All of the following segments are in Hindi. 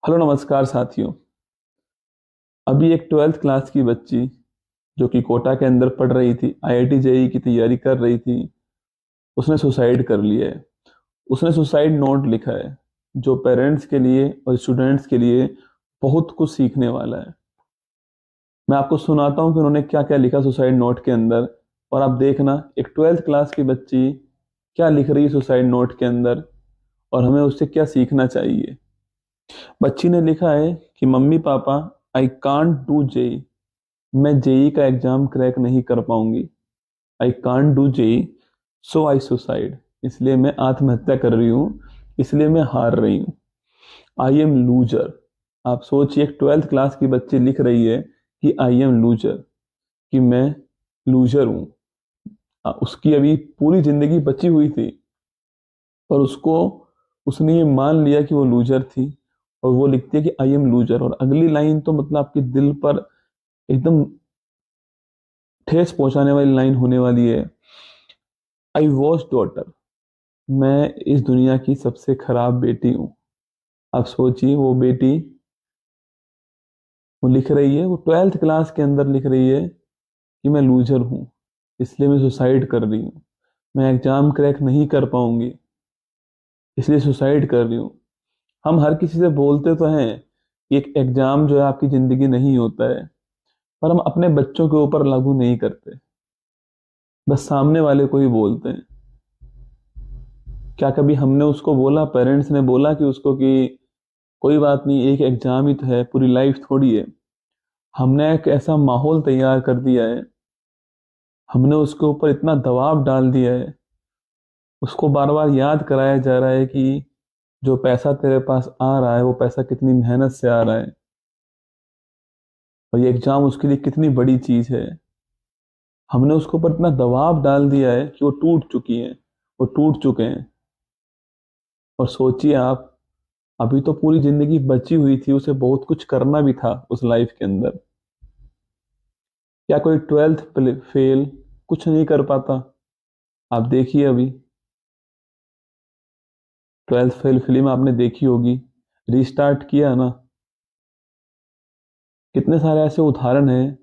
हेलो नमस्कार साथियों। अभी एक 12th क्लास की बच्ची जो कि कोटा के अंदर पढ़ रही थी, आईआईटी जेईई की तैयारी कर रही थी, उसने सुसाइड कर लिया है। उसने सुसाइड नोट लिखा है जो पेरेंट्स के लिए और स्टूडेंट्स के लिए बहुत कुछ सीखने वाला है। मैं आपको सुनाता हूँ कि उन्होंने क्या क्या लिखा सुसाइड नोट के अंदर, और आप देखना एक 12th क्लास की बच्ची क्या लिख रही है सुसाइड नोट के अंदर, और हमें उससे क्या सीखना चाहिए। बच्ची ने लिखा है कि mummy papa, I can't do JEE, मैं जेई का एग्जाम क्रैक नहीं कर पाऊंगी। I can't do JEE, so I suicide, इसलिए मैं आत्महत्या कर रही हूँ, इसलिए मैं हार रही हूँ। I am loser. आप सोचिए, एक 12th क्लास की बच्ची लिख रही है कि आई एम लूजर, कि मैं लूजर हूँ। उसकी अभी पूरी जिंदगी बची हुई थी, पर उसको उसने ये मान लिया कि वो लूजर थी, और वो लिखती है कि आई एम लूजर। और अगली लाइन तो मतलब आपके दिल पर एकदम ठेस पहुंचाने वाली लाइन होने वाली है। आई वॉज डॉटर, मैं इस दुनिया की सबसे खराब बेटी हूँ। आप सोचिए, वो बेटी वो लिख रही है, वो 12th क्लास के अंदर लिख रही है कि मैं लूजर हूँ, इसलिए मैं सुसाइड कर रही हूँ। मैं एग्जाम क्रैक नहीं कर पाऊंगी, इसलिए सुसाइड कर रही हूँ। हम हर किसी से बोलते तो हैं कि एक एग्जाम जो है आपकी जिंदगी नहीं होता है, पर हम अपने बच्चों के ऊपर लागू नहीं करते, बस सामने वाले को ही बोलते हैं। क्या कभी हमने उसको बोला, पेरेंट्स ने बोला कि उसको कि कोई बात नहीं, एक एग्जाम ही तो है, पूरी लाइफ थोड़ी है। हमने एक ऐसा माहौल तैयार कर दिया है, हमने उसके ऊपर इतना दबाव डाल दिया है, उसको बार बार याद कराया जा रहा है कि जो पैसा तेरे पास आ रहा है वो पैसा कितनी मेहनत से आ रहा है, और ये एग्जाम उसके लिए कितनी बड़ी चीज है। हमने उसके ऊपर इतना दबाव डाल दिया है कि वो टूट चुकी है, वो टूट चुके हैं। और सोचिए आप, अभी तो पूरी जिंदगी बची हुई थी, उसे बहुत कुछ करना भी था उस लाइफ के अंदर। क्या कोई 12th फेल कुछ नहीं कर पाता? आप देखिए, अभी 12th फेल फिल्म आपने देखी होगी, रीस्टार्ट किया ना। कितने सारे ऐसे उदाहरण हैं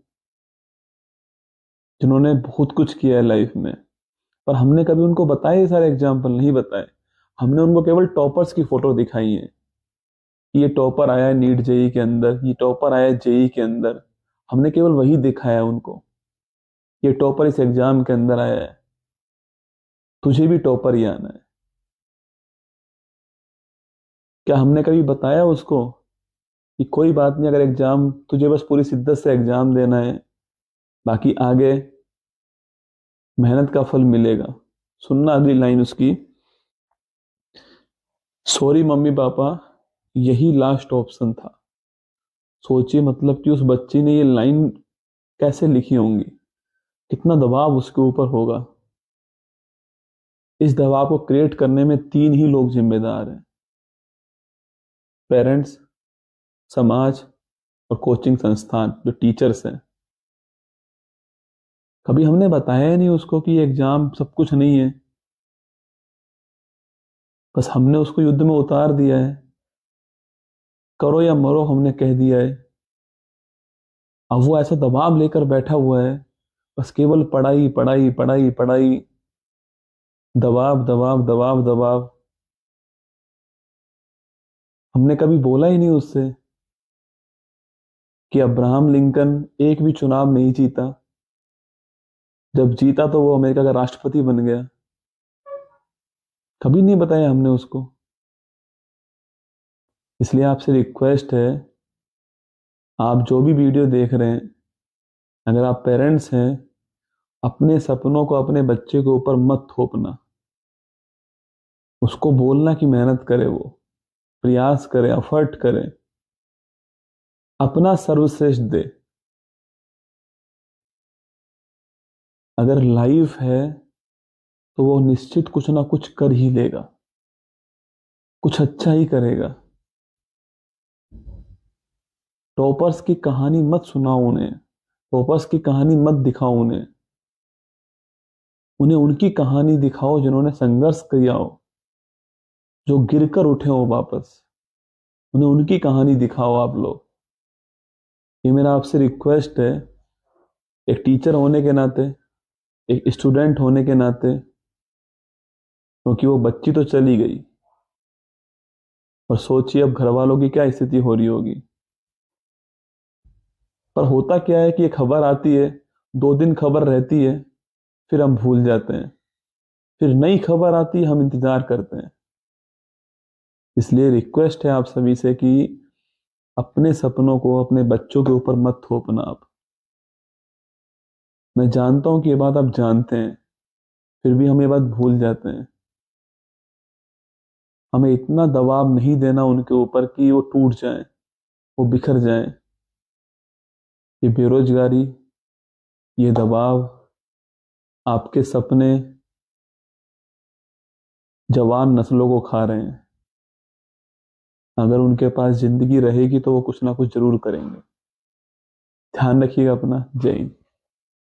जिन्होंने बहुत कुछ किया है लाइफ में, पर हमने कभी उनको बताए, ये सारे एग्जाम्पल नहीं बताए। हमने उनको केवल टॉपर्स की फोटो दिखाई है कि ये टॉपर आया है नीट जेई के अंदर, ये टॉपर आया है जेई के अंदर। हमने केवल वही दिखाया उनको, ये टॉपर इस एग्जाम के अंदर आया है, तुझे भी टॉपर ही आना है। क्या हमने कभी बताया उसको कि कोई बात नहीं, अगर एग्जाम तुझे बस पूरी शिद्दत से एग्जाम देना है, बाकी आगे मेहनत का फल मिलेगा। सुनना अगली लाइन उसकी, सॉरी मम्मी पापा, यही लास्ट ऑप्शन था। सोचिए, मतलब कि उस बच्ची ने ये लाइन कैसे लिखी होंगी, कितना दबाव उसके ऊपर होगा। इस दबाव को क्रिएट करने में तीन ही लोग जिम्मेदार हैं: पेरेंट्स, समाज, और कोचिंग संस्थान जो टीचर्स हैं। कभी हमने बताया ही नहीं उसको कि एग्जाम सब कुछ नहीं है, बस हमने उसको युद्ध में उतार दिया है। करो या मरो, हमने कह दिया है। अब वो ऐसा दबाव लेकर बैठा हुआ है, बस केवल पढ़ाई पढ़ाई पढ़ाई पढ़ाई, दबाव दबाव दबाव दबाव। हमने कभी बोला ही नहीं उससे कि अब्राहम लिंकन एक भी चुनाव नहीं जीता, जब जीता तो वो अमेरिका का राष्ट्रपति बन गया। कभी नहीं बताया हमने उसको। इसलिए आपसे रिक्वेस्ट है, आप जो भी वीडियो देख रहे हैं, अगर आप पेरेंट्स हैं, अपने सपनों को अपने बच्चे के ऊपर मत थोपना। उसको बोलना कि मेहनत करे, वो प्रयास करे, एफर्ट करे, अपना सर्वश्रेष्ठ दे। अगर लाइफ है तो वो निश्चित कुछ ना कुछ कर ही लेगा, कुछ अच्छा ही करेगा। टॉपर्स की कहानी मत सुनाओ उन्हें, टॉपर्स की कहानी मत दिखाओ उन्हें। उन्हें उनकी कहानी दिखाओ जिन्होंने संघर्ष किया हो, जो गिरकर उठे हो वापस। उन्हें उनकी कहानी दिखाओ आप लोग। ये मेरा आपसे रिक्वेस्ट है, एक टीचर होने के नाते, एक स्टूडेंट होने के नाते, क्योंकि वो बच्ची तो चली गई, और सोचिए अब घर वालों की क्या स्थिति हो रही होगी। पर होता क्या है कि ये खबर आती है, 2 दिन खबर रहती है, फिर हम भूल जाते हैं, फिर नई खबर आती है, हम इंतजार करते हैं। इसलिए रिक्वेस्ट है आप सभी से कि अपने सपनों को अपने बच्चों के ऊपर मत थोपना आप। मैं जानता हूं कि ये बात आप जानते हैं, फिर भी हम ये बात भूल जाते हैं। हमें इतना दबाव नहीं देना उनके ऊपर कि वो टूट जाएं, वो बिखर जाएं। ये बेरोजगारी, ये दबाव, आपके सपने जवान नस्लों को खा रहे हैं। अगर उनके पास जिंदगी रहेगी तो वो कुछ ना कुछ जरूर करेंगे। ध्यान रखिएगा अपना। जय हिंद।